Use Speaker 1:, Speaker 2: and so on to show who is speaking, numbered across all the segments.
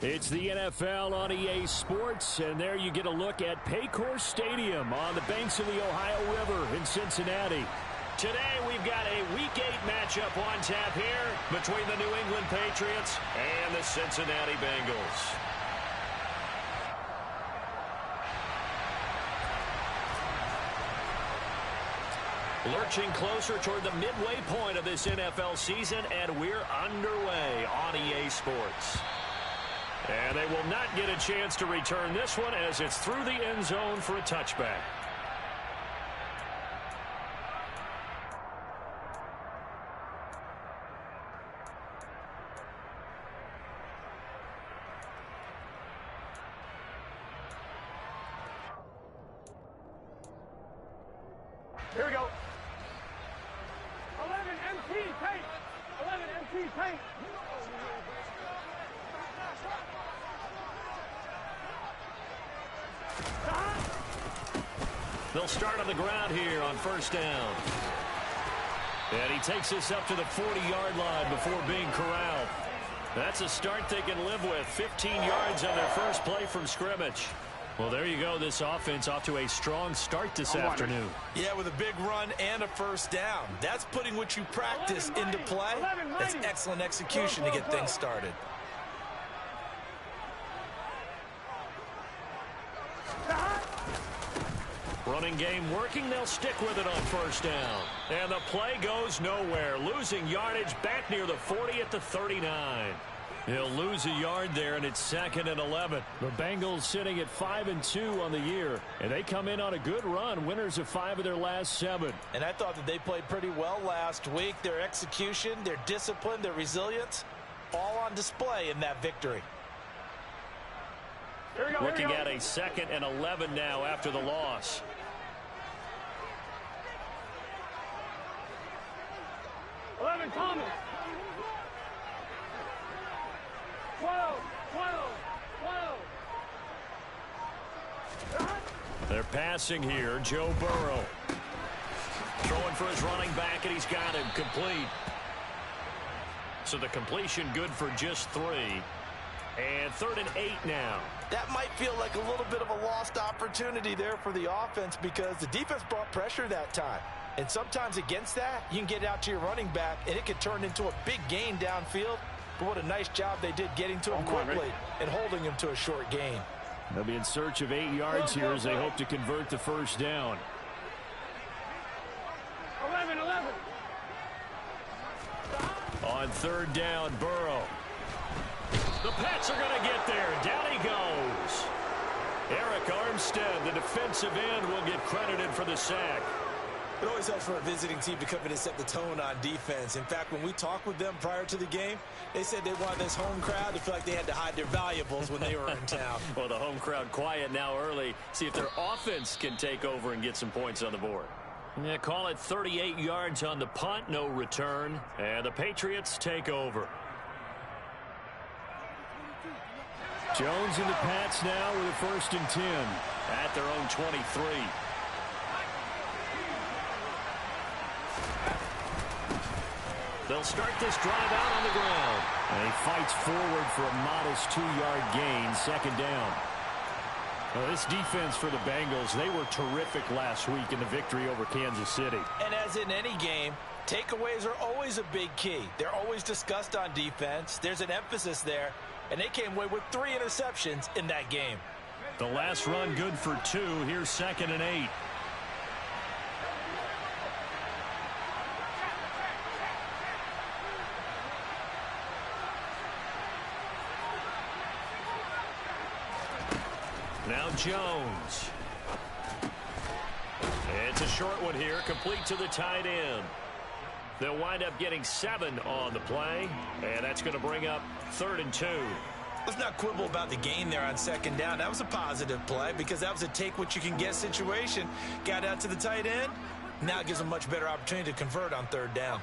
Speaker 1: It's the NFL on EA Sports, and there you get a look at Paycor Stadium on the banks of the Ohio River in Cincinnati. Today we've got a Week 8 matchup on tap here between the New England Patriots and the Cincinnati Bengals. Lurching closer toward the midway point of this NFL season, and we're underway on EA Sports. And they will not get a chance to return this one as it's through the end zone for a touchback.
Speaker 2: Here we go. 11 MT tank. 11 MT tank.
Speaker 1: They'll start on the ground here on first down. And he takes this up to the 40-yard line before being corralled. That's a start they can live with. 15 yards on their first play from scrimmage. Well, there you go. This offense off to a strong start this afternoon.
Speaker 3: Yeah, with a big run and a first down. That's putting what you practice into play. That's excellent execution to get things started.
Speaker 1: Running game working. They'll stick with it on first down. And the play goes nowhere. Losing yardage back near the 40 at the 39. He'll lose a yard there, and it's 2nd and 11. The Bengals sitting at 5-2 on the year, and they come in on a good run, winners of 5 of their last 7.
Speaker 3: And I thought that they played pretty well last week. Their execution, their discipline, their resilience, all on display in that victory.
Speaker 1: Looking at a 2nd and 11 now after the loss.
Speaker 2: Thomas. 12.
Speaker 1: They're passing here. Joe Burrow. Throwing for his running back, and he's got him complete. So the completion good for just 3. And 3rd and 8 now.
Speaker 3: That might feel like a little bit of a lost opportunity there for the offense because the defense brought pressure that time. And sometimes against that, you can get out to your running back, and it could turn into a big gain downfield. But what a nice job they did getting to him quickly and holding him to a short gain.
Speaker 1: They'll be in search of 8 yards here as they hope to convert the first down.
Speaker 2: 11.
Speaker 1: On 3rd down, Burrow. The Pats are going to get there. Down he goes. Eric Armstead, the defensive end, will get credited for the sack.
Speaker 3: It always helps for a visiting team to come in and set the tone on defense. In fact, when we talked with them prior to the game, they said they wanted this home crowd to feel like they had to hide their valuables when they were in town.
Speaker 1: Well, the home crowd quiet now early. See if their offense can take over and get some points on the board. Yeah, call it 38 yards on the punt, no return. And the Patriots take over. Jones and the Pats now with a 1st and 10 at their own 23. They'll start this drive out on the ground. And he fights forward for a modest 2-yard gain, 2nd down. Well, this defense for the Bengals, they were terrific last week in the victory over Kansas City.
Speaker 3: And as in any game, takeaways are always a big key. They're always discussed on defense. There's an emphasis there. And they came away with 3 interceptions in that game.
Speaker 1: The last run good for 2. Here's 2nd and 8. Now Jones. It's a short one here, complete to the tight end. They'll wind up getting 7 on the play, and that's going to bring up 3rd and 2.
Speaker 3: Let's not quibble about the gain there on 2nd down. That was a positive play because that was a take-what-you-can-get situation. Got out to the tight end. Now it gives them a much better opportunity to convert on 3rd down.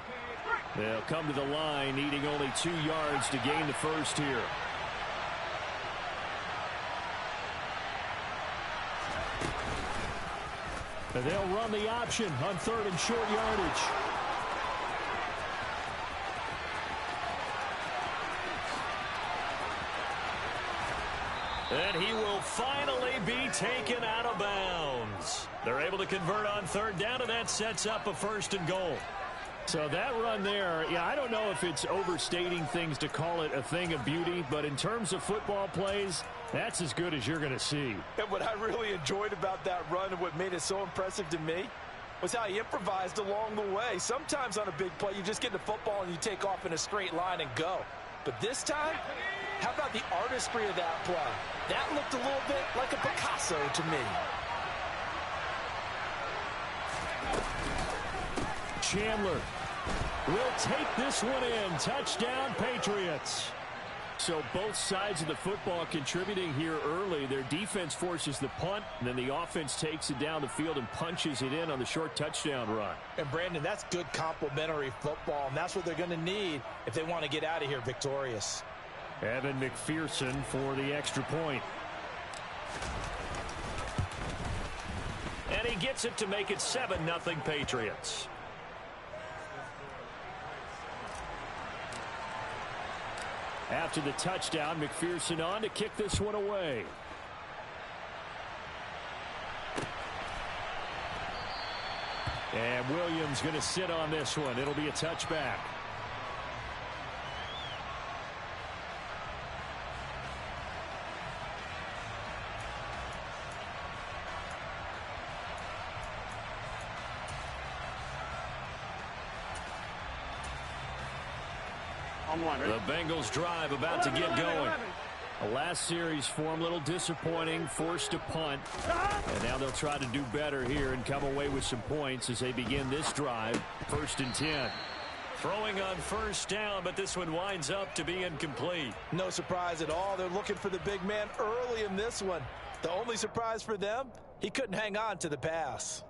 Speaker 1: They'll come to the line, needing only 2 yards to gain the first here. And they'll run the option on 3rd and short yardage. And he will finally be taken out of bounds. They're able to convert on third down, and that sets up a 1st and goal. So that run there, yeah, I don't know if it's overstating things to call it a thing of beauty, but in terms of football plays, that's as good as you're going to see.
Speaker 3: And what I really enjoyed about that run and what made it so impressive to me was how he improvised along the way. Sometimes on a big play, you just get the football and you take off in a straight line and go. But this time, how about the artistry of that play? That looked a little bit like a Picasso to me.
Speaker 1: Chandler will take this one in. Touchdown, Patriots. So both sides of the football contributing here early. Their defense forces the punt, and then the offense takes it down the field and punches it in on the short touchdown run.
Speaker 3: And, Brandon, that's good complementary football, and that's what they're going to need if they want to get out of here victorious.
Speaker 1: Evan McPherson for the extra point. And he gets it to make it 7-0 Patriots. After the touchdown, McPherson on to kick this one away. And Williams going to sit on this one. It'll be a touchback. The Bengals drive about to get going. The last series for them, a little disappointing, forced to punt. And now they'll try to do better here and come away with some points as they begin this drive. 1st and 10. Throwing on 1st down, but this one winds up to be incomplete.
Speaker 3: No surprise at all. They're looking for the big man early in this one. The only surprise for them, he couldn't hang on to the pass.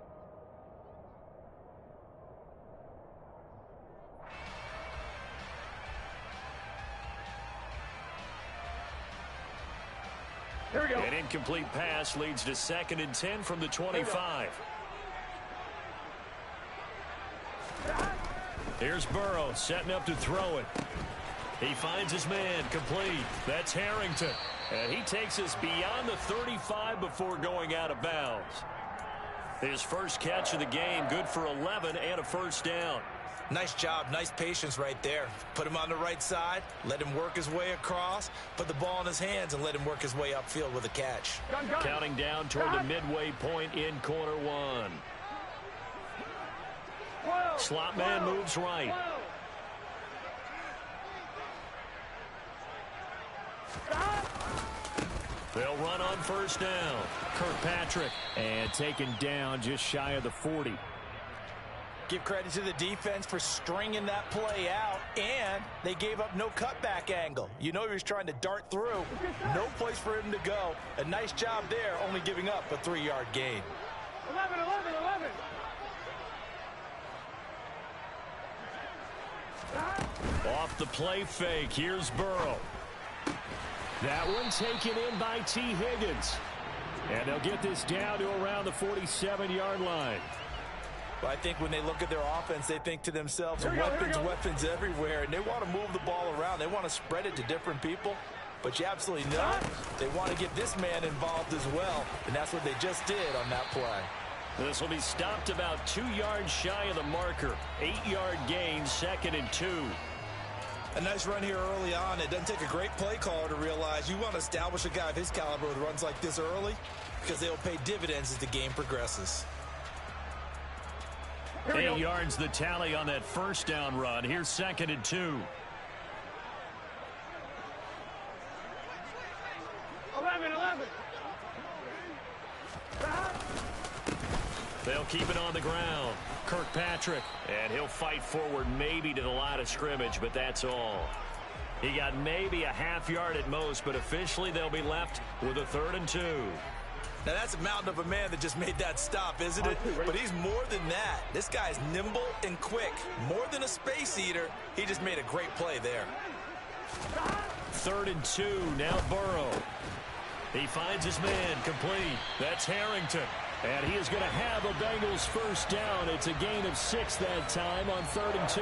Speaker 2: Here we go.
Speaker 1: An incomplete pass leads to 2nd and 10 from the 25. Here's Burrow setting up to throw it. He finds his man complete. That's Harrington. And he takes us beyond the 35 before going out of bounds. His first catch of the game, good for 11 and a 1st down.
Speaker 3: Nice job, nice patience right there. Put him on the right side, let him work his way across, put the ball in his hands, and let him work his way upfield with a catch.
Speaker 1: Counting down toward the midway point in quarter 1. Slot man moves right. They'll run on 1st down. Kirkpatrick, and taken down just shy of the 40.
Speaker 3: Give credit to the defense for stringing that play out, and they gave up no cutback angle. You know he was trying to dart through. No place for him to go. A nice job there, only giving up a 3-yard gain.
Speaker 2: 11.
Speaker 1: Off the play fake, here's Burrow. That one taken in by T. Higgins. And they'll get this down to around the 47-yard line.
Speaker 3: But I think when they look at their offense, they think to themselves, weapons everywhere, and they want to move the ball around. They want to spread it to different people. But you absolutely know they want to get this man involved as well, and that's what they just did on that play.
Speaker 1: This will be stopped about 2 yards shy of the marker. 8-yard gain, 2nd and 2.
Speaker 3: A nice run here early on. It doesn't take a great play caller to realize you want to establish a guy of his caliber with runs like this early because they'll pay dividends as the game progresses.
Speaker 1: 8 yards the tally on that 1st down run. Here's 2nd and 2.
Speaker 2: 11.
Speaker 1: They'll keep it on the ground. Kirkpatrick, and he'll fight forward maybe to the line of scrimmage, but that's all. He got maybe a half yard at most, but officially they'll be left with a 3rd and 2.
Speaker 3: Now, that's a mountain of a man that just made that stop, isn't it? But he's more than that. This guy's nimble and quick. More than a space eater, he just made a great play there.
Speaker 1: 3rd and 2, now Burrow. He finds his man complete. That's Harrington. And he is going to have a Bengals 1st down. It's a gain of 6 that time on 3rd and 2.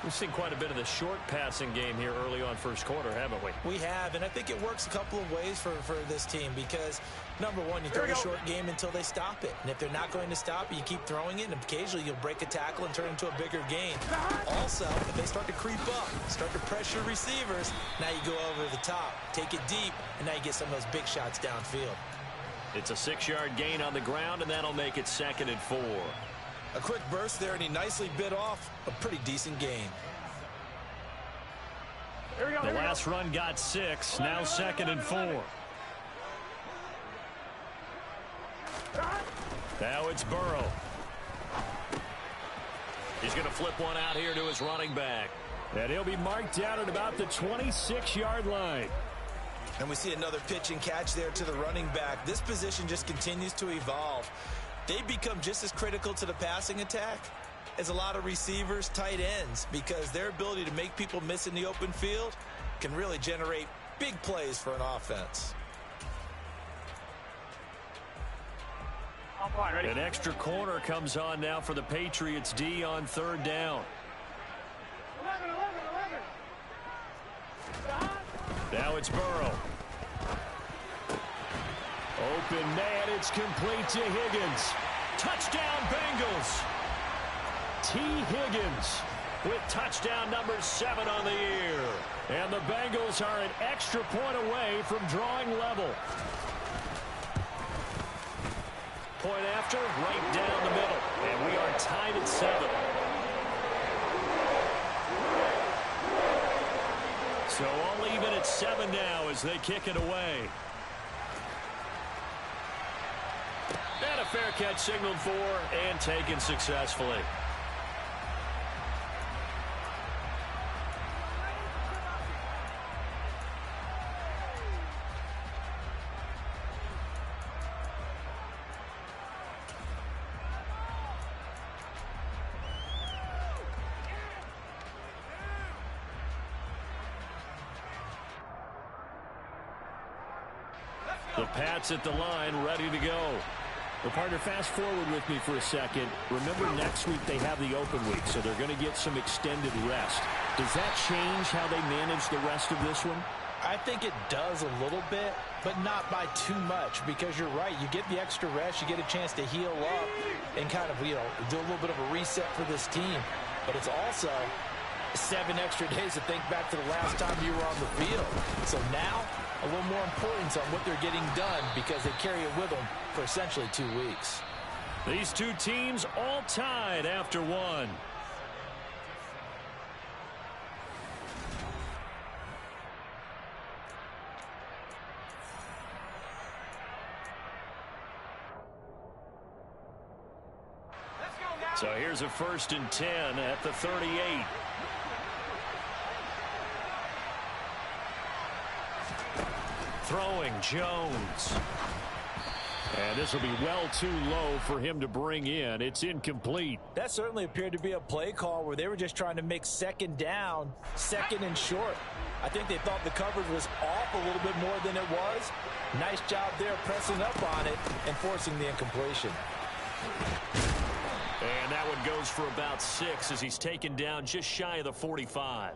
Speaker 1: We've seen quite a bit of the short passing game here early on first quarter, haven't we?
Speaker 3: We have, and I think it works a couple of ways for this team because, number one, you throw a short game until they stop it. And if they're not going to stop it, you keep throwing it, and occasionally you'll break a tackle and turn it into a bigger gain. Also, if they start to creep up, start to pressure receivers, now you go over the top, take it deep, and now you get some of those big shots downfield.
Speaker 1: It's a 6-yard gain on the ground, and that'll make it 2nd and 4.
Speaker 3: A quick burst there, and he nicely bit off a pretty decent gain.
Speaker 1: The last run got 6. Now 2nd and 4. Now it's Burrow. He's going to flip one out here to his running back. And he'll be marked down at about the 26-yard line.
Speaker 3: And we see another pitch and catch there to the running back. This position just continues to evolve. They become just as critical to the passing attack as a lot of receivers, tight ends, because their ability to make people miss in the open field can really generate big plays for an offense.
Speaker 1: An extra corner comes on now for the Patriots D on 3rd down.
Speaker 2: 11.
Speaker 1: Now it's Burrow. Open man, it's complete to Higgins. Touchdown Bengals. T. Higgins with touchdown number 7 on the year. And the Bengals are an extra point away from drawing level. Point after, right down the middle. And we are tied at 7. So all even at 7 now as they kick it away. And a fair catch signaled for and taken successfully. The Pats at the line, ready to go. Well, partner, fast forward with me for a second. Remember, next week they have the open week, so they're going to get some extended rest. Does that change how they manage the rest of this one?
Speaker 3: I think it does a little bit, but not by too much, because you're right. You get the extra rest, you get a chance to heal up and kind of, do a little bit of a reset for this team. But it's also 7 extra days to think back to the last time you were on the field. So now, a little more importance on what they're getting done because they carry it with them for essentially 2 weeks.
Speaker 1: These two teams all tied after 1. So here's a 1st and 10 at the 38. Throwing Jones. And this will be well too low for him to bring in. It's incomplete.
Speaker 3: That certainly appeared to be a play call where they were just trying to make 2nd down, 2nd and short. I think they thought the coverage was off a little bit more than it was. Nice job there pressing up on it and forcing the incompletion.
Speaker 1: And that one goes for about 6 as he's taken down just shy of the 45.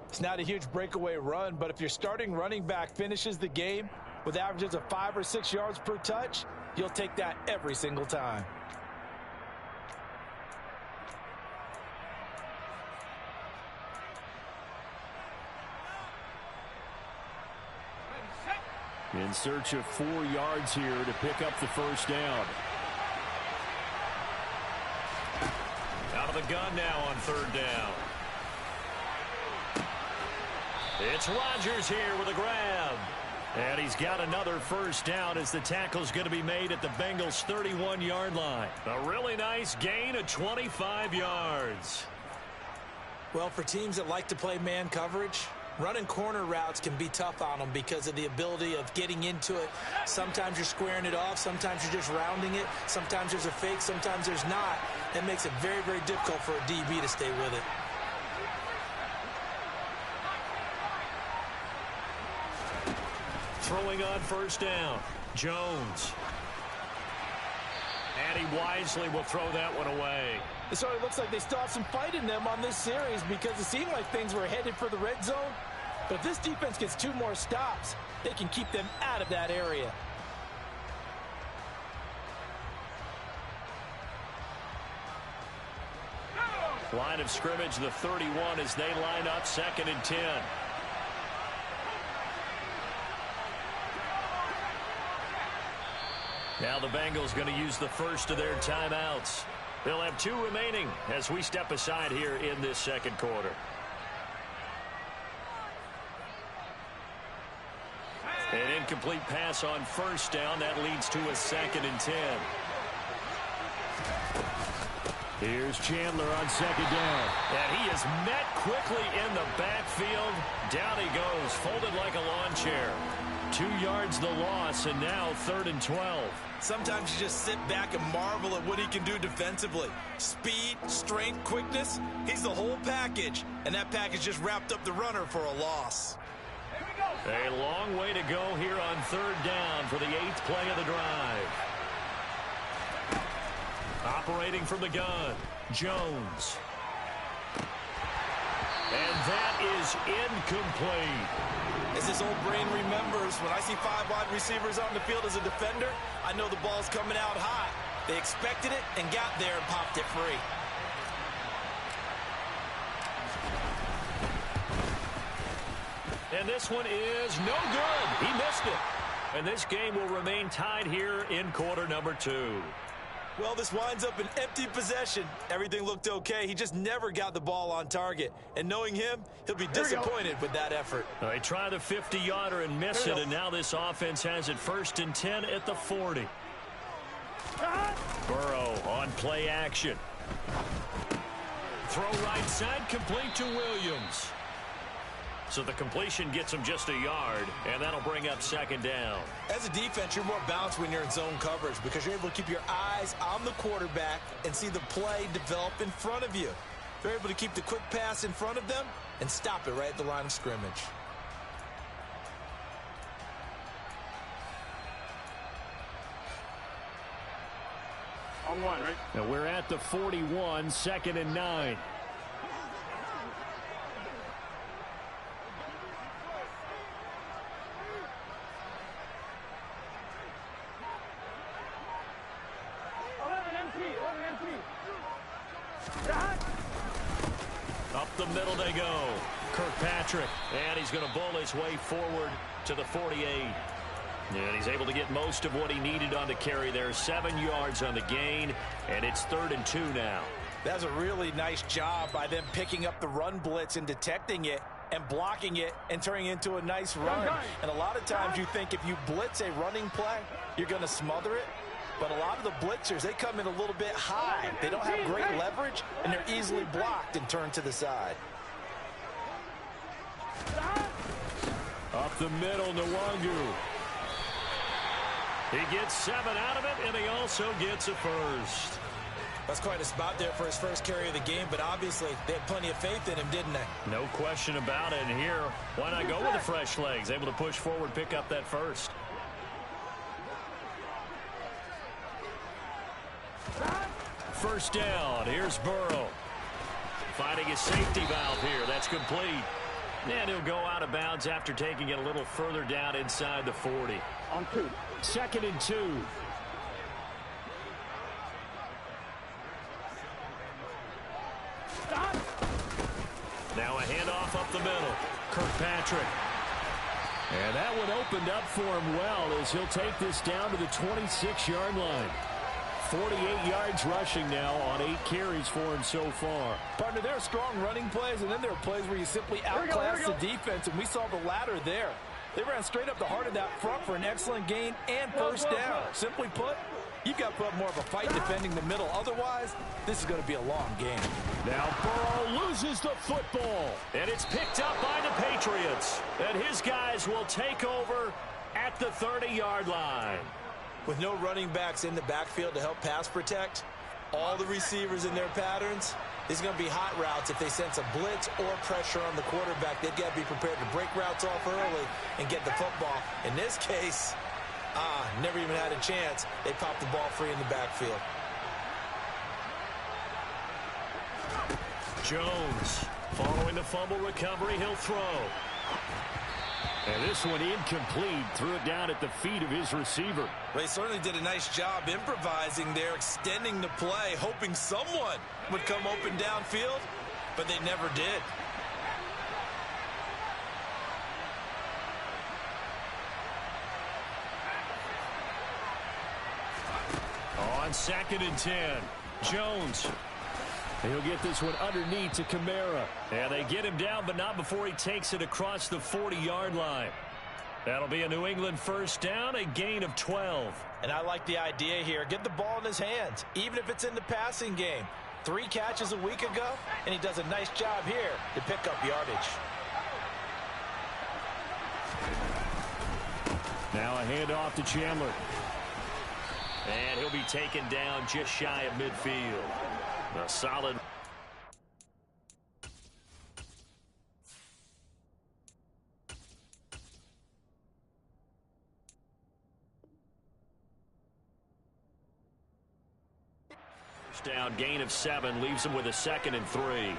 Speaker 3: It's not a huge breakaway run, but if your starting running back finishes the game with averages of 5 or 6 yards per touch, you'll take that every single time.
Speaker 1: In search of 4 yards here to pick up the 1st down. Out of the gun now on 3rd down. It's Rodgers here with a grab. And he's got another 1st down as the tackle's going to be made at the Bengals' 31-yard line. A really nice gain of 25 yards.
Speaker 3: Well, for teams that like to play man coverage, running corner routes can be tough on them because of the ability of getting into it. Sometimes you're squaring it off. Sometimes you're just rounding it. Sometimes there's a fake. Sometimes there's not. That makes it very, very difficult for a DB to stay with it.
Speaker 1: Throwing on 1st down, Jones. And he wisely will throw that one away.
Speaker 3: It certainly looks like they still have some fight in them on this series because it seemed like things were headed for the red zone. But if this defense gets 2 more stops, they can keep them out of that area.
Speaker 1: Line of scrimmage, the 31 as they line up 2nd and 10. Now the Bengals going to use the first of their timeouts. They'll have 2 remaining as we step aside here in this 2nd quarter. An incomplete pass on 1st down. That leads to a 2nd and 10. Here's Chandler on 2nd down. And he is met quickly in the backfield. Down he goes, folded like a lawn chair. 2 yards the loss, and now 3rd and 12.
Speaker 3: Sometimes you just sit back and marvel at what he can do defensively. Speed, strength, quickness, he's the whole package. And that package just wrapped up the runner for a loss.
Speaker 1: A long way to go here on 3rd down for the 8th play of the drive. Operating from the gun, Jones. And that is incomplete.
Speaker 3: As his old brain remembers, when I see 5 wide receivers on the field as a defender, I know the ball's coming out high. They expected it and got there and popped it free.
Speaker 1: And this one is no good. He missed it. And this game will remain tied here in quarter number 2.
Speaker 3: Well, this winds up an empty possession. Everything looked okay. He just never got the ball on target. And knowing him, he'll be disappointed with that effort.
Speaker 1: They try the 50-yarder and miss it, and now this offense has it 1st and 10 at the 40. Burrow on play action. Throw right side, complete to Williams. So the completion gets him just a yard, and that'll bring up 2nd down.
Speaker 3: As a defense, you're more balanced when you're in zone coverage because you're able to keep your eyes on the quarterback and see the play develop in front of you. They're able to keep the quick pass in front of them and stop it right at the line of scrimmage.
Speaker 2: On 1, right?
Speaker 1: Now we're at the 41, 2nd and 9. Up the middle they go. Kirkpatrick, and he's going to bowl his way forward to the 48. And he's able to get most of what he needed on the carry there. 7 yards on the gain, and it's 3rd and 2 now.
Speaker 3: That's a really nice job by them picking up the run blitz and detecting it and blocking it and turning it into a nice run. And a lot of times you think if you blitz a running play, you're going to smother it. But a lot of the blitzers, they come in a little bit high. They don't have great leverage, and they're easily blocked and turned to the side.
Speaker 1: Up the middle, Nwangu. He gets 7 out of it, and he also gets a first.
Speaker 3: That's quite a spot there for his first carry of the game, but obviously they had plenty of faith in him, didn't they?
Speaker 1: No question about it. And here, why not go with the fresh legs? Able to push forward, pick up that first. First down. Here's Burrow. Finding his safety valve here. That's complete. And he'll go out of bounds after taking it a little further down inside the 40.
Speaker 2: On 2.
Speaker 1: 2nd and 2. Now a handoff up the middle. Kirkpatrick. And that one opened up for him well as he'll take this down to the 26-yard line. 48 yards rushing now on 8 carries for him so far.
Speaker 3: Partner, there are strong running plays, and then there are plays where you simply outclass the defense, and we saw the latter there. They ran straight up the heart of that front for an excellent gain and first down. Simply put, you've got to put up more of a fight defending the middle. Otherwise, this is going to be a long game.
Speaker 1: Now Burrow loses the football, and it's picked up by the Patriots. And his guys will take over at the 30-yard line.
Speaker 3: With no running backs in the backfield to help pass protect, all the receivers in their patterns, these are going to be hot routes. If they sense a blitz or pressure on the quarterback, they've got to be prepared to break routes off early and get the football. In this case, never even had a chance. They popped the ball free in the backfield.
Speaker 1: Jones. Following the fumble recovery, he'll throw. And this one incomplete. Threw it down at the feet of his receiver.
Speaker 3: Well, he certainly did a nice job improvising there, extending the play, hoping someone would come open downfield, but they never did.
Speaker 1: On 2nd and 10, Jones. He'll get this one underneath to Kamara. And they get him down, but not before he takes it across the 40-yard line. That'll be a New England first down, a gain of 12.
Speaker 3: And I like the idea here. Get the ball in his hands, even if it's in the passing game. 3 catches a week ago, and he does a nice job here to pick up yardage.
Speaker 1: Now a handoff to Chandler. And he'll be taken down just shy of midfield. A solid. First down, gain of 7, leaves him with a 2nd and 3.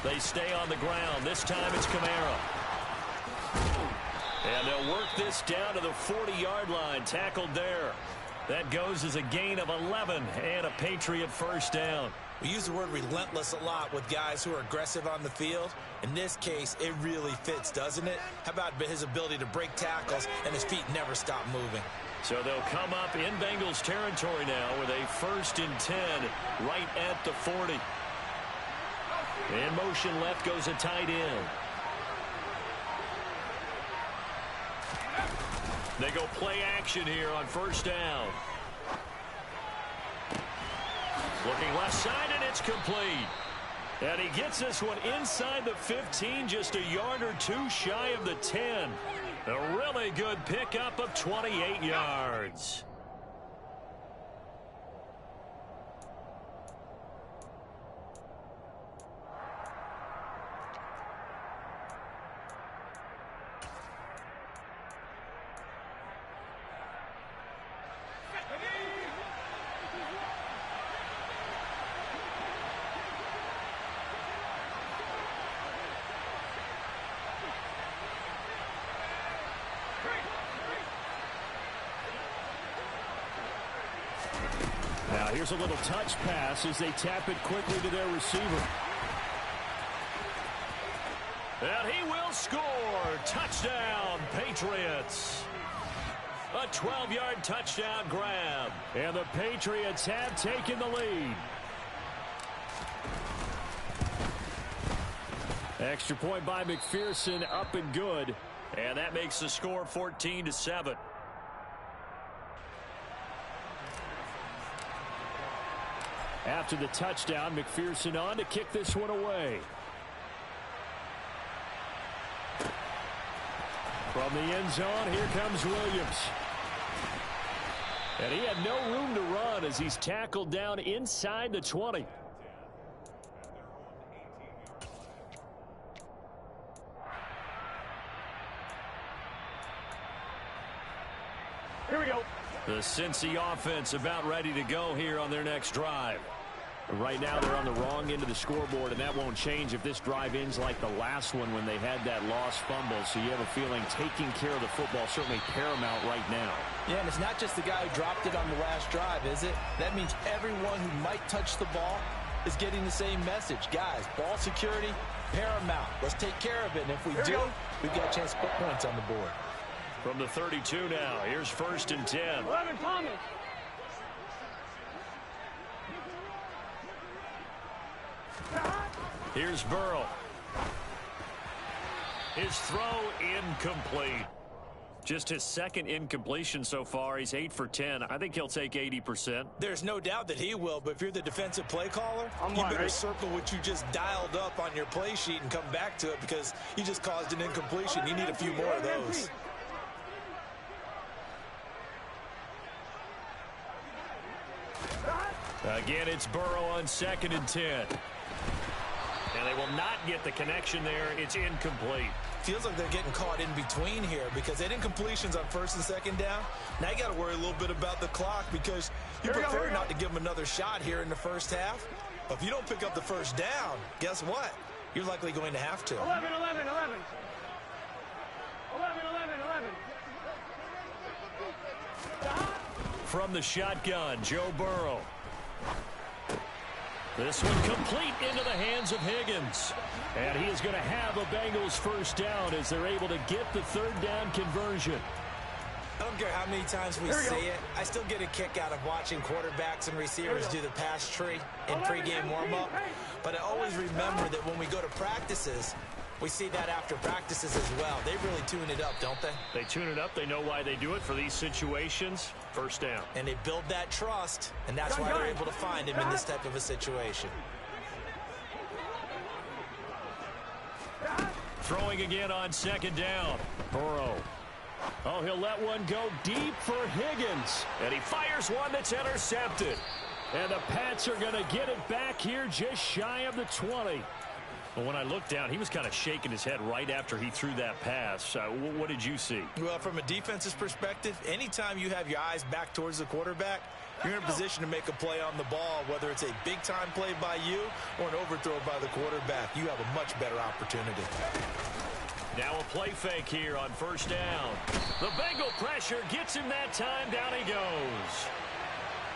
Speaker 1: They stay on the ground. This time it's Kamara. And they'll work this down to the 40-yard line. Tackled there. That goes as a gain of 11 and a Patriot first down.
Speaker 3: We use the word relentless a lot with guys who are aggressive on the field. In this case, it really fits, doesn't it? How about his ability to break tackles and his feet never stop moving?
Speaker 1: So they'll come up in Bengals territory now with a 1st and 10 right at the 40. In motion left goes a tight end. They go play action here on first down. Looking left side, and it's complete. And he gets this one inside the 15, just a yard or 2 shy of the 10. A really good pickup of 28 yards. Now here's a little touch pass as they tap it quickly to their receiver. And he will score. Touchdown, Patriots. A 12-yard touchdown grab. And the Patriots have taken the lead. Extra point by McPherson, up and good. And that makes the score 14-7. After the touchdown, McPherson on to kick this one away. From the end zone, here comes Williams. And he had no room to run as he's tackled down inside the 20.
Speaker 2: Here we go.
Speaker 1: The Cincy offense about ready to go here on their next drive. Right now they're on the wrong end of the scoreboard, and that won't change if this drive ends like the last one when they had that lost fumble. So you have a feeling taking care of the football certainly paramount right now.
Speaker 3: Yeah, and it's not just the guy who dropped it on the last drive, is it? That means everyone who might touch the ball is getting the same message. Guys, ball security, paramount. Let's take care of it, and if we do, we've got a chance to put points on the board.
Speaker 1: From the 32 now, here's 1st and 10.
Speaker 2: 11, Thomas.
Speaker 1: Here's Burrow. His throw incomplete. Just his 2nd incompletion so far. He's 8 for 10. I think he'll take 80%.
Speaker 3: There's no doubt that he will, but if you're the defensive play caller, you
Speaker 2: one,
Speaker 3: better
Speaker 2: right?
Speaker 3: circle what you just dialed up on your play sheet and come back to it because you just caused an incompletion. You need a few more of those.
Speaker 1: Again, it's Burrow on 2nd and 10. And they will not get the connection there. It's incomplete.
Speaker 3: Feels like they're getting caught in between here because they didn't completions on first and second down. Now you got to worry a little bit about the clock because you prefer not to give them another shot here in the first half. But if you don't pick up the first down, guess what? You're likely going to have to.
Speaker 2: 11, 11, 11. 11, 11, 11.
Speaker 1: From the shotgun, Joe Burrow. This one complete into the hands of Higgins. And he is going to have a Bengals first down as they're able to get the third down conversion.
Speaker 3: I don't care how many times we see it. I still get a kick out of watching quarterbacks and receivers do the pass tree in pregame warm-up. But I always remember that when we go to practices, we see that after practices as well. They really tune it up, don't they?
Speaker 1: They tune it up. They know why they do it for these situations. First down.
Speaker 3: And they build that trust, and that's why they're able to find him in this type of a situation.
Speaker 1: Throwing again on second down. Burrow. Oh, he'll let one go deep for Higgins. And he fires one that's intercepted. And the Pats are going to get it back here just shy of the 20. Well, when I looked down, he was kind of shaking his head right after he threw that pass. What did you see?
Speaker 3: Well, from a defense's perspective, anytime you have your eyes back towards the quarterback, you're in a position to make a play on the ball, whether it's a big-time play by you or an overthrow by the quarterback. You have a much better opportunity.
Speaker 1: Now a play fake here on first down. The Bengal pressure gets him that time. Down he goes.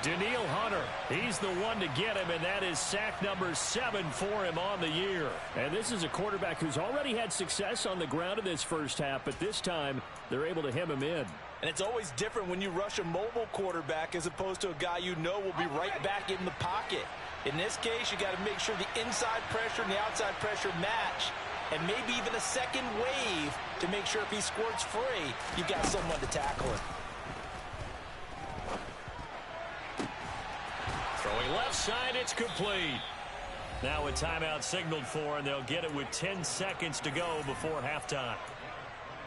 Speaker 1: Daniil Hunter, he's the one to get him, and that is sack number 7 for him on the year. And this is a quarterback who's already had success on the ground in this first half, but this time they're able to hem him in.
Speaker 3: And it's always different when you rush a mobile quarterback as opposed to a guy you know will be right back in the pocket. In this case, you got to make sure the inside pressure and the outside pressure match, and maybe even a second wave to make sure if he squirts free, you've got someone to tackle him.
Speaker 1: Throwing left side, it's complete. Now a timeout signaled for, and they'll get it with 10 seconds to go before halftime.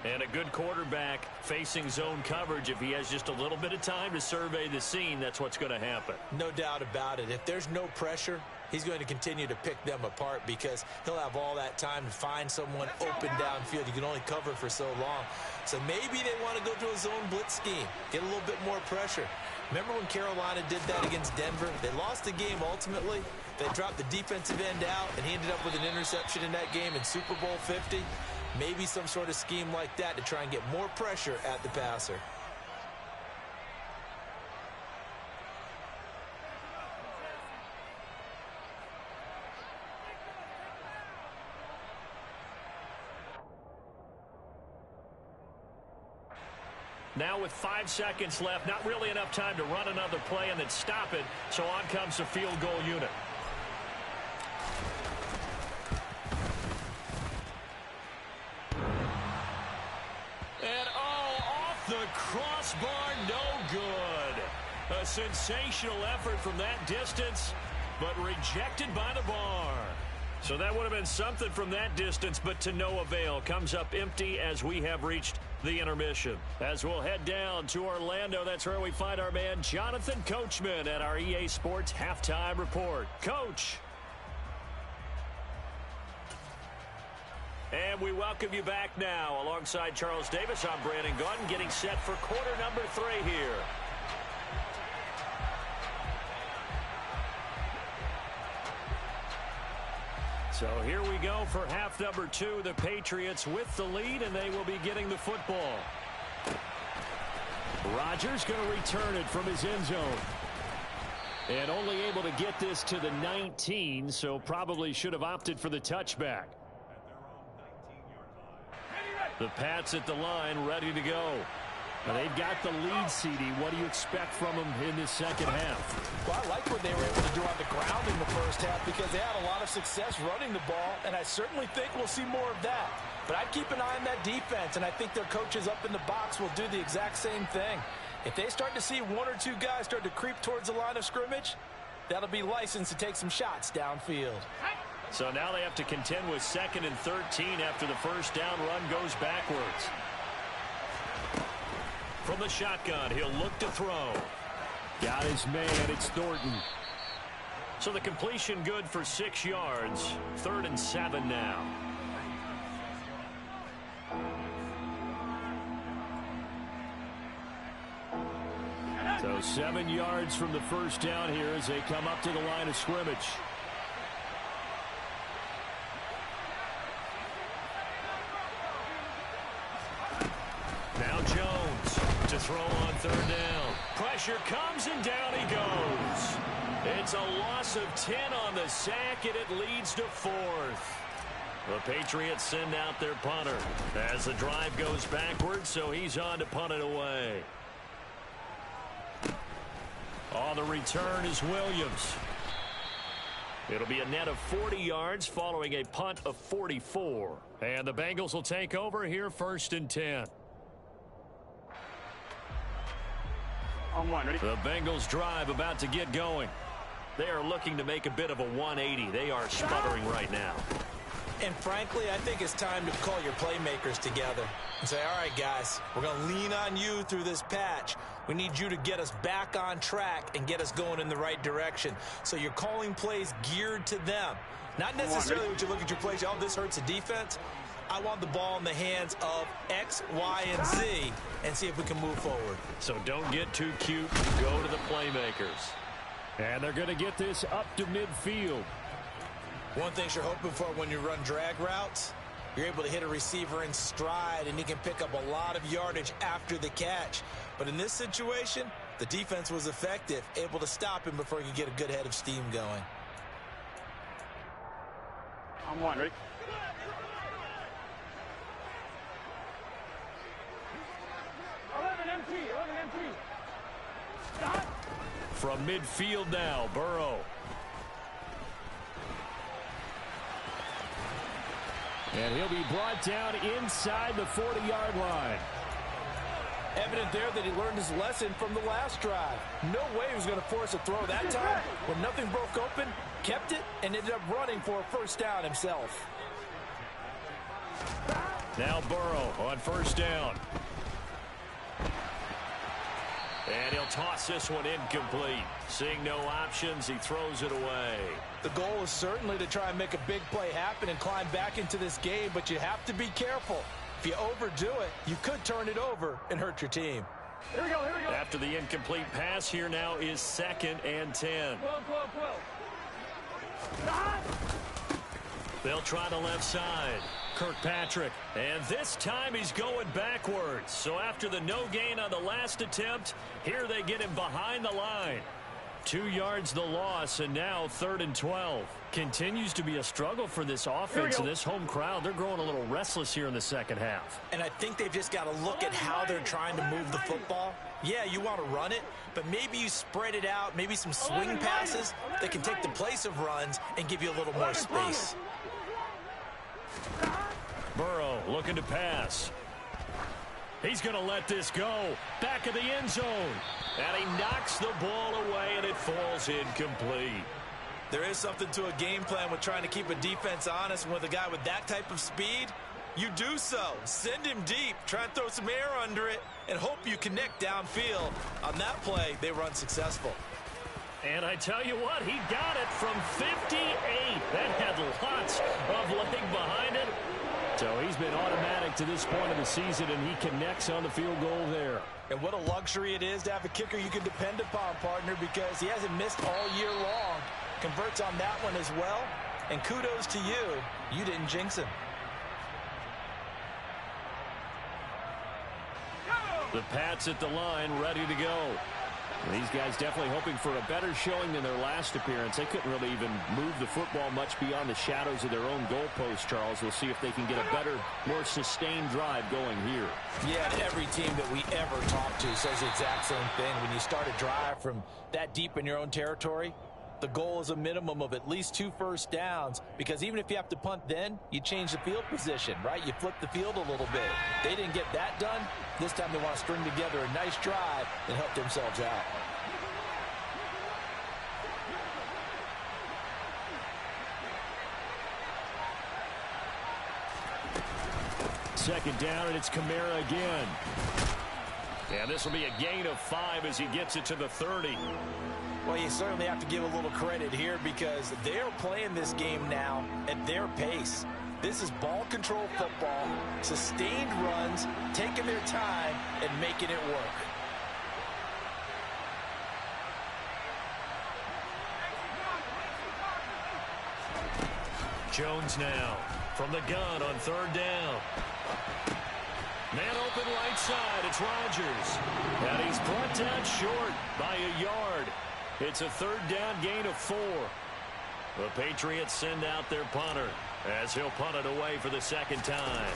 Speaker 1: And a good quarterback facing zone coverage, if he has just a little bit of time to survey the scene, that's what's going to happen.
Speaker 3: No doubt about it. If there's no pressure, he's going to continue to pick them apart because he'll have all that time to find someone open downfield. You can only cover for so long. So maybe they want to go to a zone blitz scheme, get a little bit more pressure. Remember when Carolina did that against Denver? They lost the game ultimately. They dropped the defensive end out, and he ended up with an interception in that game in Super Bowl 50. Maybe some sort of scheme like that to try and get more pressure at the passer.
Speaker 1: Now with 5 seconds left, not really enough time to run another play and then stop it, so on comes the field goal unit. And off the crossbar, no good. A sensational effort from that distance, but rejected by the bar. So that would have been something from that distance, but to no avail. Comes up empty as we have reached the intermission. As we'll head down to Orlando, that's where we find our man Jonathan Coachman at our EA Sports Halftime Report. Coach. And we welcome you back now. Alongside Charles Davis, I'm Brandon Gaudin, getting set for quarter number 3 here. So here we go for half number 2. The Patriots with the lead, and they will be getting the football. Rodgers going to return it from his end zone. And only able to get this to the 19, so probably should have opted for the touchback. The Pats at the line, ready to go. Now they've got the lead, CD. What do you expect from them in this second half?
Speaker 3: Well, I like what they were able to do on the ground in the first half because they had a lot of success running the ball, and I certainly think we'll see more of that. But I'd keep an eye on that defense, and I think their coaches up in the box will do the exact same thing. If they start to see 1 or 2 guys start to creep towards the line of scrimmage, that'll be licensed to take some shots downfield.
Speaker 1: So now they have to contend with 2nd and 13 after the first down run goes backwards. From the shotgun, he'll look to throw. Got his man, it's Thornton. So the completion good for 6 yards. 3rd and 7 now. So 7 yards from the first down here as they come up to the line of scrimmage. Now Jones to throw on 3rd down. Pressure comes and down he goes. It's a loss of 10 on the sack, and it leads to 4th. The Patriots send out their punter as the drive goes backwards, so he's on to punt it away. On the return is Williams. It'll be a net of 40 yards following a punt of 44. And the Bengals will take over here 1st and 10.
Speaker 2: On one, ready?
Speaker 1: The Bengals drive about to get going. They are looking to make a bit of a 180. They are sputtering right now.
Speaker 3: And frankly, I think it's time to call your playmakers together and say, all right, guys, we're going to lean on you through this patch. We need you to get us back on track and get us going in the right direction. So you're calling plays geared to them. Not necessarily what you look at your plays, oh, this hurts the defense. I want the ball in the hands of X, Y, and Z and see if we can move forward.
Speaker 1: So don't get too cute. Go to the playmakers. And they're going to get this up to midfield.
Speaker 3: One thing you're hoping for when you run drag routes, you're able to hit a receiver in stride, and he can pick up a lot of yardage after the catch. But in this situation, the defense was effective, able to stop him before he could get a good head of steam going.
Speaker 2: On one, ready?
Speaker 1: From midfield now, Burrow. And he'll be brought down inside the 40-yard line.
Speaker 3: Evident there that he learned his lesson from the last drive. No way he was going to force a throw that time. When nothing broke open, kept it, and ended up running for a 1st down himself.
Speaker 1: Now Burrow on 1st down. And he'll toss this one incomplete. Seeing no options, he throws it away.
Speaker 3: The goal is certainly to try and make a big play happen and climb back into this game, but you have to be careful. If you overdo it, you could turn it over and hurt your team.
Speaker 2: Here we go, here we go.
Speaker 1: After the incomplete pass, here now is 2nd and 10. They'll try the left side. Kirkpatrick. And this time he's going backwards. So after the no gain on the last attempt, here they get him behind the line. 2 yards the loss, and now 3rd and 12. Continues to be a struggle for this offense and this home crowd. They're growing a little restless here in the 2nd half.
Speaker 3: And I think they've just got to look at how they're trying to move the football. Yeah, you want to run it, but maybe you spread it out, maybe some swing passes that can take the place of runs and give you a little more space.
Speaker 1: Burrow looking to pass. He's going to let this go. Back of the end zone. And he knocks the ball away, and it falls incomplete.
Speaker 3: There is something to a game plan with trying to keep a defense honest. And with a guy with that type of speed, you do so. Send him deep. Try and throw some air under it and hope you connect downfield. On that play, they were unsuccessful.
Speaker 1: And I tell you what, he got it from 58. That had lots of leg behind it. So he's been automatic to this point of the season, and he connects on the field goal there.
Speaker 3: And what a luxury it is to have a kicker you can depend upon, partner, because he hasn't missed all year long. Converts on that one as well. And kudos to you. You didn't jinx him.
Speaker 1: The Pats at the line, ready to go. These guys definitely hoping for a better showing than their last appearance. They couldn't really even move the football much beyond the shadows of their own goalpost, Charles. We'll see if they can get a better, more sustained drive going here.
Speaker 3: Yeah, and every team that we ever talk to says the exact same thing. When you start a drive from that deep in your own territory, the goal is a minimum of at least 2 first downs, because even if you have to punt then, you change the field position, right? You flip the field a little bit. They didn't get that done. This time they want to string together a nice drive and help themselves out.
Speaker 1: Second down, and it's Kamara again. And this will be a gain of 5 as he gets it to the 30.
Speaker 3: Well, you certainly have to give a little credit here because they're playing this game now at their pace. This is ball control football, sustained runs, taking their time, and making it work.
Speaker 1: Jones now from the gun on 3rd down. Man open right side, it's Rodgers. And he's brought down short by a yard. It's a 3rd down gain of 4. The Patriots send out their punter as he'll punt it away for the 2nd time.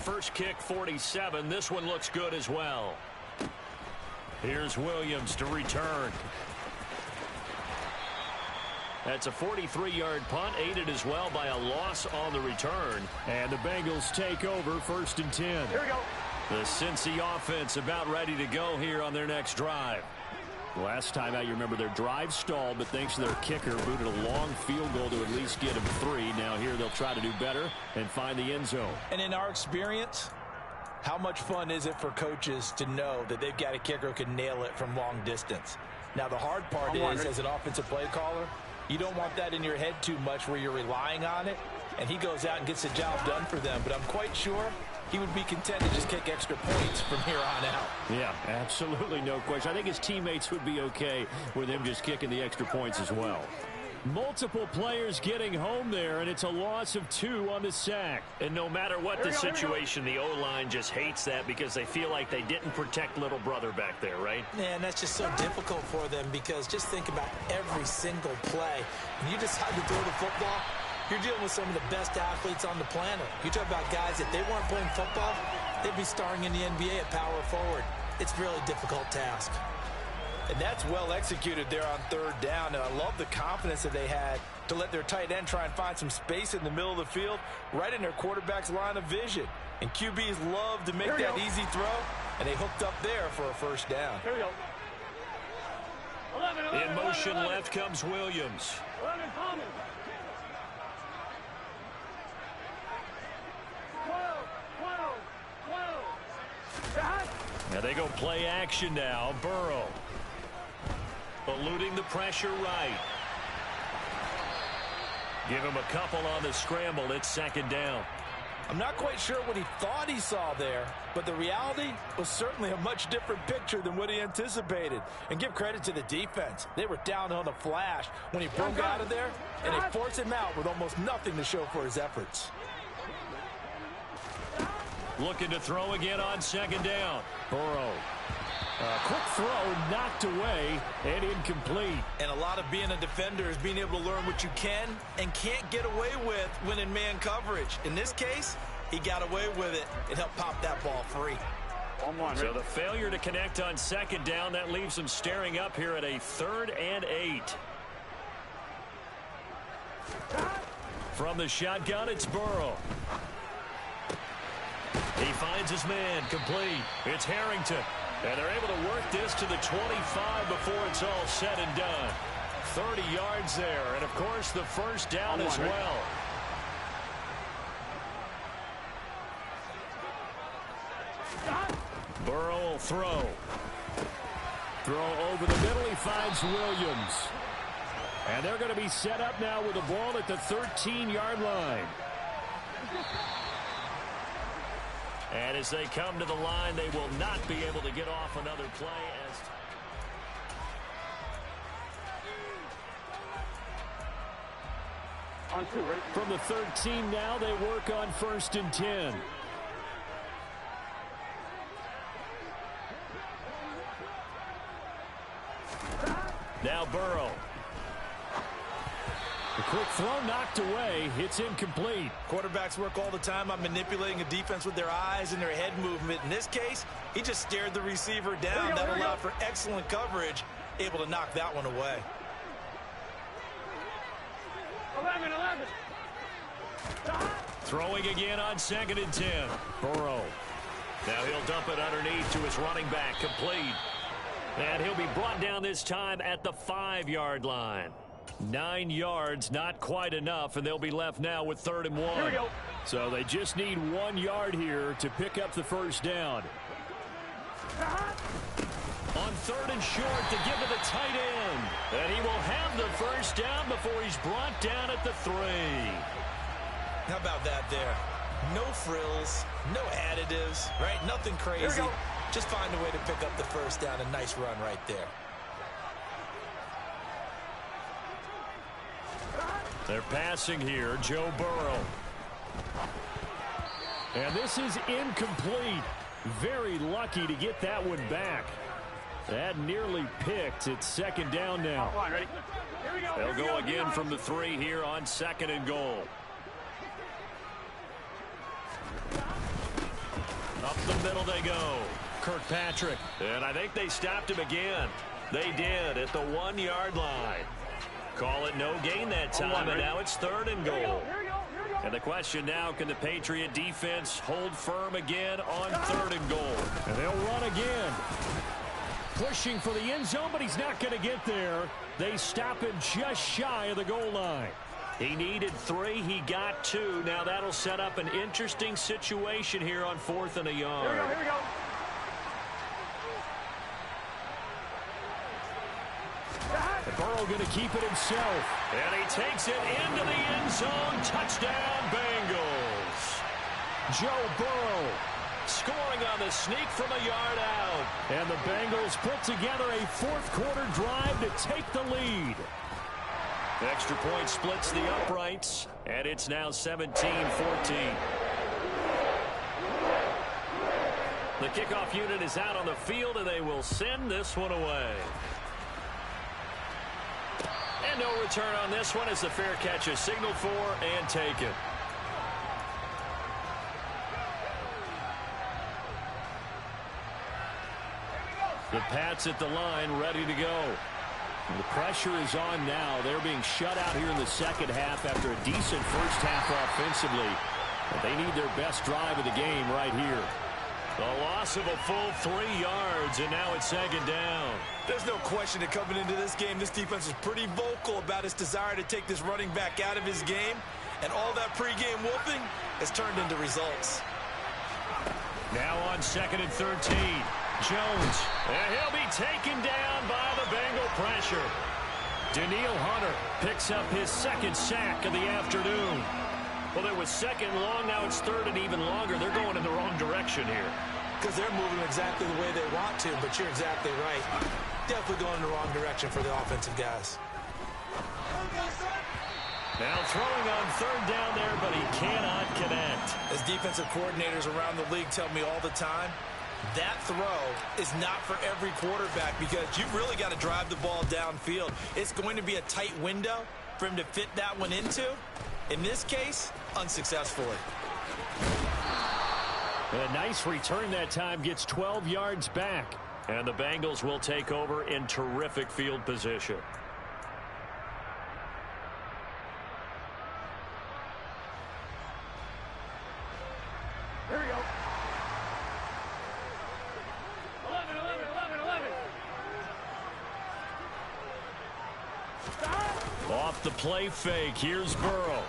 Speaker 1: First kick 47. This one looks good as well. Here's Williams to return. That's a 43-yard punt, aided as well by a loss on the return. And the Bengals take over 1st and 10.
Speaker 2: Here we go.
Speaker 1: The Cincy offense about ready to go here on their next drive. Last time out, you remember their drive stalled, but thanks to their kicker, booted a long field goal to at least get them 3. Now here they'll try to do better and find the end zone.
Speaker 3: And in our experience, how much fun is it for coaches to know that they've got a kicker who can nail it from long distance? Now the hard part is, as an offensive play caller, you don't want that in your head too much where you're relying on it, and he goes out and gets the job done for them. But I'm quite sure he would be content to just kick extra points from here on out.
Speaker 1: Yeah, absolutely no question. I think his teammates would be okay with him just kicking the extra points as well. Multiple players getting home there, and it's a loss of 2 on the sack. And no matter what the situation, the O-line just hates that because they feel like they didn't protect little brother back there, right?
Speaker 3: Yeah, and that's just so difficult for them because just think about every single play. When you decide to throw the football, you're dealing with some of the best athletes on the planet. You talk about guys, if they weren't playing football, they'd be starring in the NBA at power forward. It's a really difficult task. And that's well executed there on 3rd down. And I love the confidence that they had to let their tight end try and find some space in the middle of the field, right in their quarterback's line of vision. And QBs love to make that easy throw, and they hooked up there for a 1st down.
Speaker 2: Here we go. 11,
Speaker 1: In motion left comes Williams.
Speaker 2: 11, Palmer. 12.
Speaker 1: Now they go play action now. Burrow. Eluding the pressure right. Give him a couple on the scramble. It's 2nd down.
Speaker 3: I'm not quite sure what he thought he saw there, but the reality was certainly a much different picture than what he anticipated. And give credit to the defense. They were down on the flash when he broke out of there, and they forced him out with almost nothing to show for his efforts.
Speaker 1: Looking to throw again on 2nd down. Burrow. Quick throw knocked away and incomplete.
Speaker 3: And a lot of being a defender is being able to learn what you can and can't get away with when in man coverage. In this case, he got away with it and helped pop that ball free.
Speaker 2: 1-1.
Speaker 1: So the failure to connect on 2nd down, that leaves him staring up here at a 3rd and 8. From the shotgun, it's Burrow. He finds his man, complete. It's Harrington. And they're able to work this to the 25 before it's all said and done. 30 yards there. And, of course, the 1st down as well. Burrow will throw. Throw over the middle. He finds Williams. And they're going to be set up now with the ball at the 13-yard line. And as they come to the line, they will not be able to get off another play.
Speaker 2: On 2, ready?
Speaker 1: From the 13 now, they work on 1st and 10. Now Burrow. The quick throw knocked away. It's incomplete.
Speaker 3: Quarterbacks work all the time on manipulating a defense with their eyes and their head movement. In this case, he just stared the receiver down. That allowed for excellent coverage, able to knock that one away.
Speaker 2: 11.
Speaker 1: Throwing again on 2nd and 10. Burrow. Now he'll dump it underneath to his running back. Complete. And he'll be brought down this time at the 5-yard line. 9 yards, not quite enough, and they'll be left now with 3rd and 1.
Speaker 2: Here we go.
Speaker 1: So they just need 1 yard here to pick up the 1st down. third and short to give to the tight end. And he will have the first down before he's brought down at the 3.
Speaker 3: How about that there? No frills, no additives, right? Nothing crazy. Just find a way to pick up the first down. A nice run right there.
Speaker 1: They're passing here, Joe Burrow. And this is incomplete. Very lucky to get that one back. That nearly picked. It's second down now.
Speaker 2: Come on, ready? Here we go.
Speaker 1: They'll go again from the 3 here on 2nd and goal. Up the middle they go. Kirkpatrick. And I think they stopped him again. They did at the 1-yard line. Call it no gain that time, and now it's 3rd and goal. And the question now, can the Patriot defense hold firm again on 3rd and goal? And they'll run again. Pushing for the end zone, but he's not going to get there. They stop him just shy of the goal line. He needed 3. He got 2. Now that'll set up an interesting situation here on 4th and a yard.
Speaker 2: Here we go.
Speaker 1: Burrow going to keep it himself. And he takes it into the end zone. Touchdown, Bengals. Joe Burrow scoring on the sneak from a yard out. And the Bengals put together a 4th-quarter drive to take the lead. The extra point splits the uprights, and it's now 17-14. The kickoff unit is out on the field, and they will send this one away. And no return on this one as the fair catch is signaled for and taken. The Pats at the line, ready to go. The pressure is on now. They're being shut out here in the second half after a decent first half offensively. But they need their best drive of the game right here. The loss of a full 3 yards, and now it's 2nd down.
Speaker 3: There's no question that coming into this game, this defense is pretty vocal about its desire to take this running back out of his game. And all that pregame whooping has turned into results.
Speaker 1: Now on 2nd and 13. Jones. And he'll be taken down by the Bengal pressure. Daniil Hunter picks up his 2nd sack of the afternoon. Well, it was 2nd long. Now it's 3rd and even longer. They're going in the wrong direction here.
Speaker 3: Because they're moving exactly the way they want to, but you're exactly right. Definitely going in the wrong direction for the offensive guys.
Speaker 1: Now throwing on 3rd down there, but he cannot connect.
Speaker 3: As defensive coordinators around the league tell me all the time, that throw is not for every quarterback because you've really got to drive the ball downfield. It's going to be a tight window for him to fit that one into. In this case, unsuccessfully.
Speaker 1: A nice return that time, gets 12 yards back. And the Bengals will take over in terrific field position.
Speaker 2: Here we go. 11.
Speaker 1: Off the play fake, here's Burrow.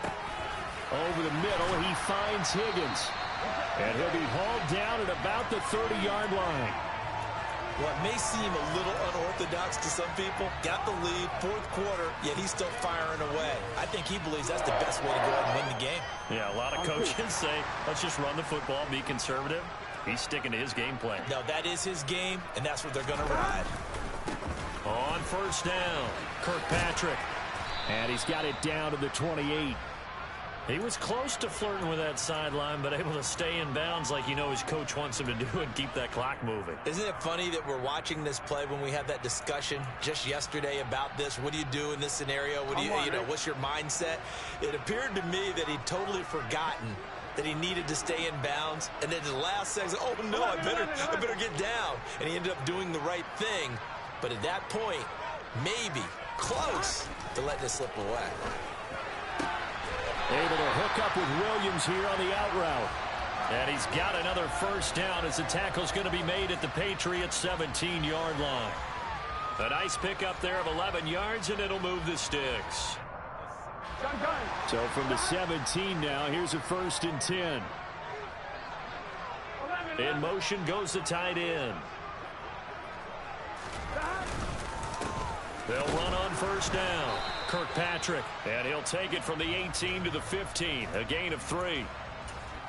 Speaker 1: Over the middle, he finds Higgins. And he'll be hauled down at about the 30-yard line.
Speaker 3: What may seem a little unorthodox to some people, got the lead, 4th quarter, yet he's still firing away. I think he believes that's the best way to go ahead and win the game.
Speaker 1: Yeah, a lot of coaches say, let's just run the football, be conservative. He's sticking to his game plan.
Speaker 3: No, that is his game, and that's what they're going to ride.
Speaker 1: On 1st down, Kirkpatrick. And he's got it down to the 28. He was close to flirting with that sideline, but able to stay in bounds like you know his coach wants him to do and keep that clock moving.
Speaker 3: Isn't it funny that we're watching this play when we had that discussion just yesterday about this? What do you do in this scenario? What do you know, what's your mindset? It appeared to me that he'd totally forgotten that he needed to stay in bounds, and then the last second, oh no, I better get down. And he ended up doing the right thing. But at that point, maybe close to letting it slip away.
Speaker 1: Able to hook up with Williams here on the out route. And he's got another 1st down as the tackle's going to be made at the Patriots 17-yard line. A nice pickup there of 11 yards, and it'll move the sticks. So from the 17 now, here's a 1st and 10. In motion goes the tight end. They'll run on first down. Kirkpatrick, and he'll take it from the 18 to the 15. A gain of 3.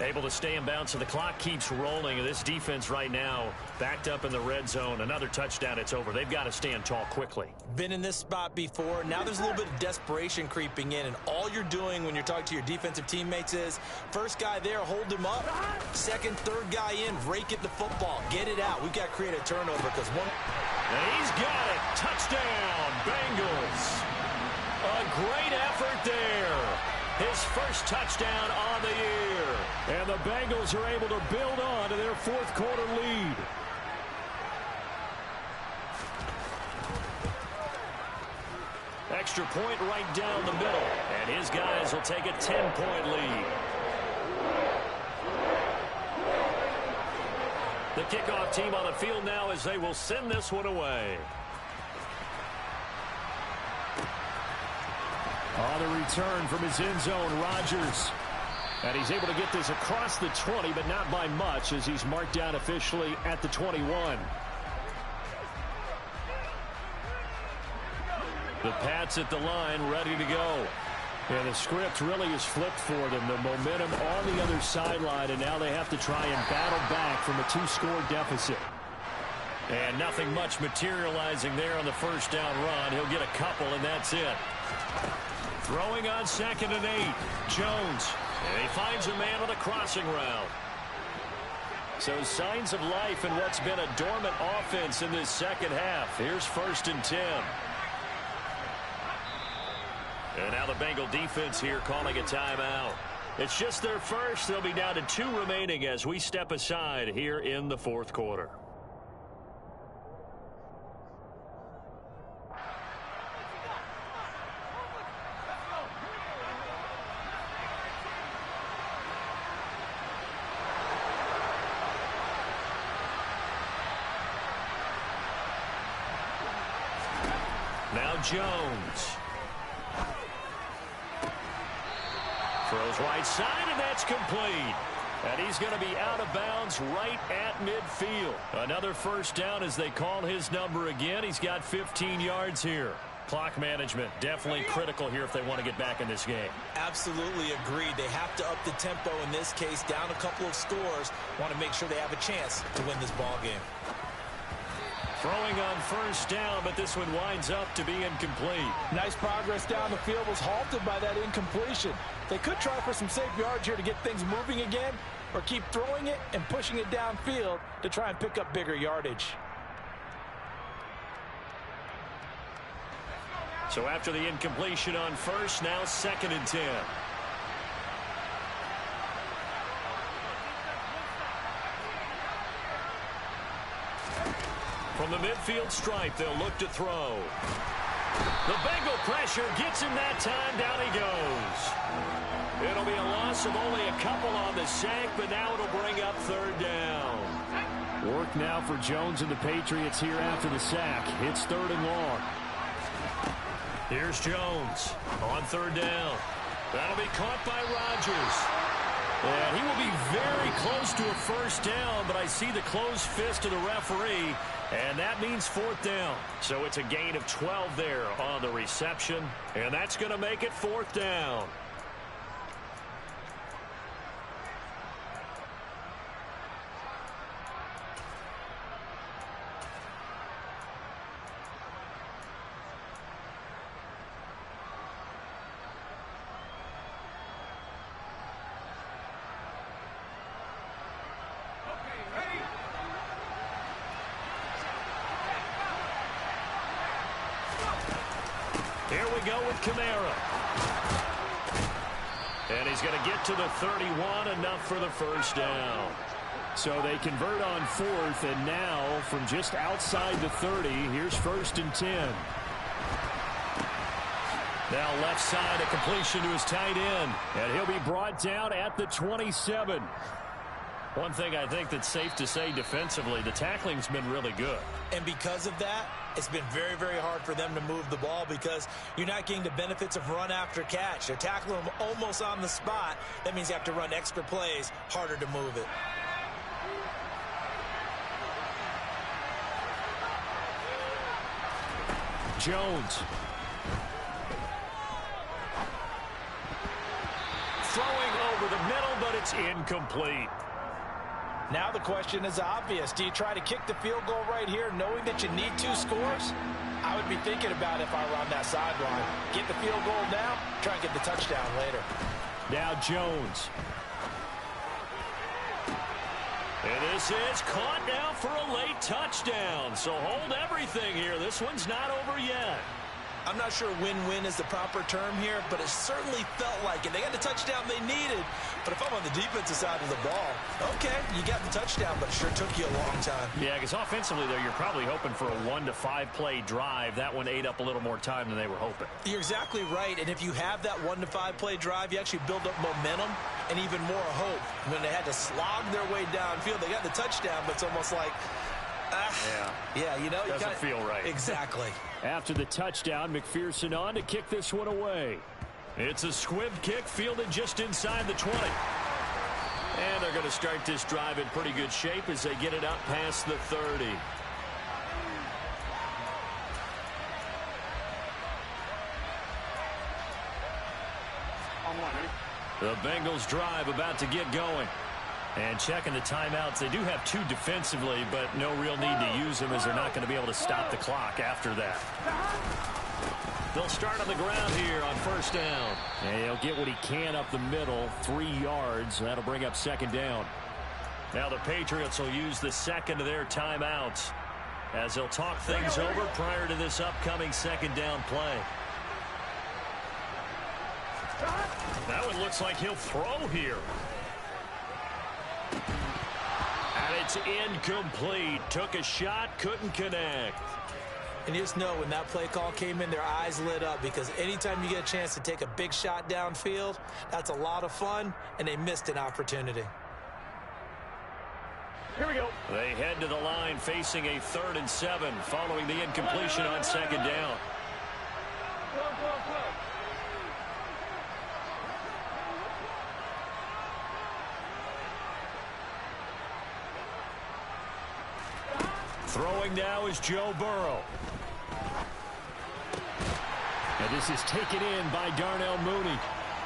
Speaker 1: Able to stay in bounds, so the clock keeps rolling. And this defense right now backed up in the red zone. Another touchdown, it's over. They've got to stand tall quickly.
Speaker 3: Been in this spot before. Now there's a little bit of desperation creeping in, and all you're doing when you're talking to your defensive teammates is first guy there, hold him up. Second, third guy in, rake it the football. Get it out. We've got to create a turnover because one.
Speaker 1: And he's got it. Touchdown, Bengals. A great effort there. His first touchdown on the year. And the Bengals are able to build on to their fourth quarter lead. Extra point right down the middle. And his guys will take a 10-point lead. The kickoff team on the field now as they will send this one away. On the return from his end zone, Rodgers. And he's able to get this across the 20, but not by much as he's marked down officially at the 21. The Pats at the line, ready to go. And the script really is flipped for them. The momentum on the other sideline, and now they have to try and battle back from a 2-score deficit. And nothing much materializing there on the first down run. He'll get a couple, and that's it. Throwing on 2nd and 8. Jones. And he finds a man on the crossing route. So signs of life in what's been a dormant offense in this second half. Here's 1st and 10. And now the Bengal defense here calling a timeout. It's just their first. They'll be down to 2 remaining as we step aside here in the fourth quarter. Now Jones. Throws right side, and that's complete. And he's going to be out of bounds right at midfield. Another first down as they call his number again. He's got 15 yards here. Clock management definitely critical here if they want to get back in this game.
Speaker 3: Absolutely agreed. They have to up the tempo in this case, down a couple of scores. Want to make sure they have a chance to win this ball game.
Speaker 1: Throwing on first down, but this one winds up to be incomplete.
Speaker 2: Nice progress down the field was halted by that incompletion. They could try for some safe yards here to get things moving again, or keep throwing it and pushing it downfield to try and pick up bigger yardage.
Speaker 1: So after the incompletion on first, now 2nd and 10. From the midfield stripe, they'll look to throw. The Bengal pressure gets him that time. Down he goes. It'll be a loss of only a couple on the sack, but now it'll bring up 3rd down. Work now for Jones and the Patriots here after the sack. It's 3rd and long. Here's Jones on 3rd down. That'll be caught by Rodgers. And he will be very close to a first down, but I see the closed fist of the referee, and that means 4th down. So it's a gain of 12 there on the reception, and that's going to make it 4th down. Here we go with Kamara. And he's going to get to the 31, enough for the first down. So they convert on 4th, and now from just outside the 30, here's 1st and 10. Now left side, a completion to his tight end, and he'll be brought down at the 27. One thing I think that's safe to say defensively, the tackling's been really good.
Speaker 3: And because of that, it's been very, very hard for them to move the ball because you're not getting the benefits of run after catch. They're tackling them almost on the spot. That means you have to run extra plays, harder to move it.
Speaker 1: Jones. Throwing over the middle, but it's incomplete.
Speaker 2: Now the question is obvious. Do you try to kick the field goal right here knowing that you need 2 scores? I would be thinking about it if I were on that sideline. Get the field goal now, try and get the touchdown later.
Speaker 1: Now Jones. And this is caught now for a late touchdown. So hold everything here. This one's not over yet.
Speaker 2: I'm not sure win-win is the proper term here, but it certainly felt like it. They got the touchdown they needed, but if I'm on the defensive side of the ball, okay, you got the touchdown, but it sure took you a long time.
Speaker 1: Yeah, because offensively, though, you're probably hoping for a 1 to 5 play drive. That one ate up a little more time than they were hoping.
Speaker 2: You're exactly right, and if you have that 1 to 5 play drive, you actually build up momentum and even more hope. When they had to slog their way downfield, they got the touchdown, but it's almost like, yeah, you know,
Speaker 1: doesn't feel right.
Speaker 2: Exactly.
Speaker 1: After the touchdown, McPherson on to kick this one away. It's a squib kick fielded just inside the 20. And they're going to start this drive in pretty good shape as they get it up past the 30. The Bengals drive about to get going. And checking the timeouts, they do have 2 defensively, but no real need to use them as they're not going to be able to stop the clock after that. They'll start on the ground here on first down. And he'll get what he can up the middle, 3 yards. That'll bring up second down. Now the Patriots will use the second of their timeouts as they'll talk things over prior to this upcoming second down play. That one looks like he'll throw here. And it's incomplete. Took a shot, couldn't connect.
Speaker 2: And you just know when that play call came in, their eyes lit up, because anytime you get a chance to take a big shot downfield, that's a lot of fun, and they missed an opportunity.
Speaker 1: Here we go. They head to the line facing a 3rd and 7 following the incompletion on second down. Throwing now is Joe Burrow. And this is taken in by Darnell Mooney.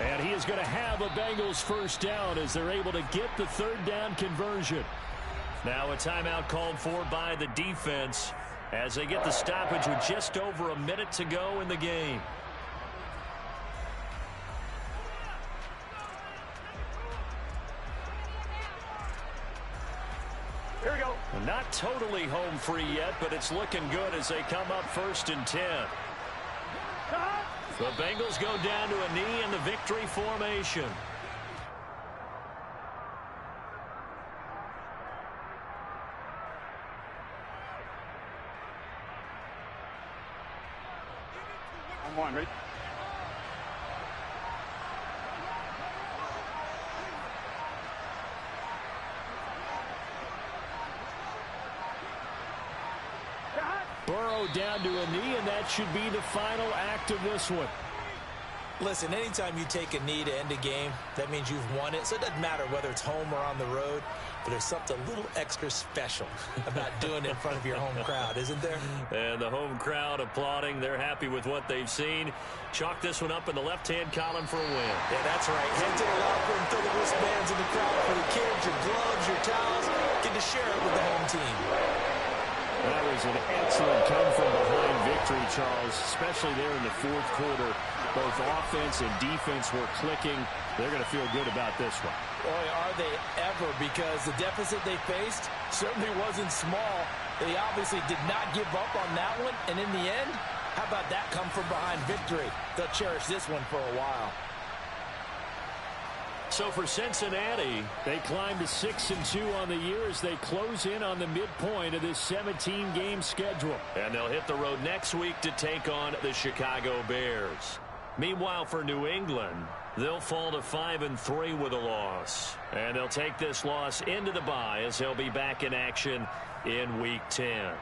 Speaker 1: And he is going to have a Bengals first down as they're able to get the 3rd down conversion. Now a timeout called for by the defense as they get the stoppage with just over a minute to go in the game. Here we go. Not totally home free yet, but it's looking good as they come up 1st and 10. The Bengals go down to a knee in the victory formation.
Speaker 4: I'm on, ready?
Speaker 1: Burrow down to a knee, and that should be the final act of this one.
Speaker 2: Listen, anytime you take a knee to end a game, that means you've won it. So it doesn't matter whether it's home or on the road, but there's something a little extra special about doing it in front of your home crowd, isn't there?
Speaker 1: And the home crowd applauding. They're happy with what they've seen. Chalk this one up in the left-hand column for a win.
Speaker 2: Yeah, that's right. Head to the locker room, throw the wristbands in the crowd for the kids, your gloves, your towels. Get to share it with the home team.
Speaker 1: That was an excellent come-from-behind victory, Charles, especially there in the 4th quarter. Both offense and defense were clicking. They're going to feel good about this one.
Speaker 2: Boy, are they ever, because the deficit they faced certainly wasn't small. They obviously did not give up on that one, and in the end, how about that come-from-behind victory? They'll cherish this one for a while.
Speaker 1: So for Cincinnati, they climb to 6-2 on the year as they close in on the midpoint of this 17-game schedule. And they'll hit the road next week to take on the Chicago Bears. Meanwhile, for New England, they'll fall to 5-3 with a loss. And they'll take this loss into the bye as they'll be back in action in Week 10.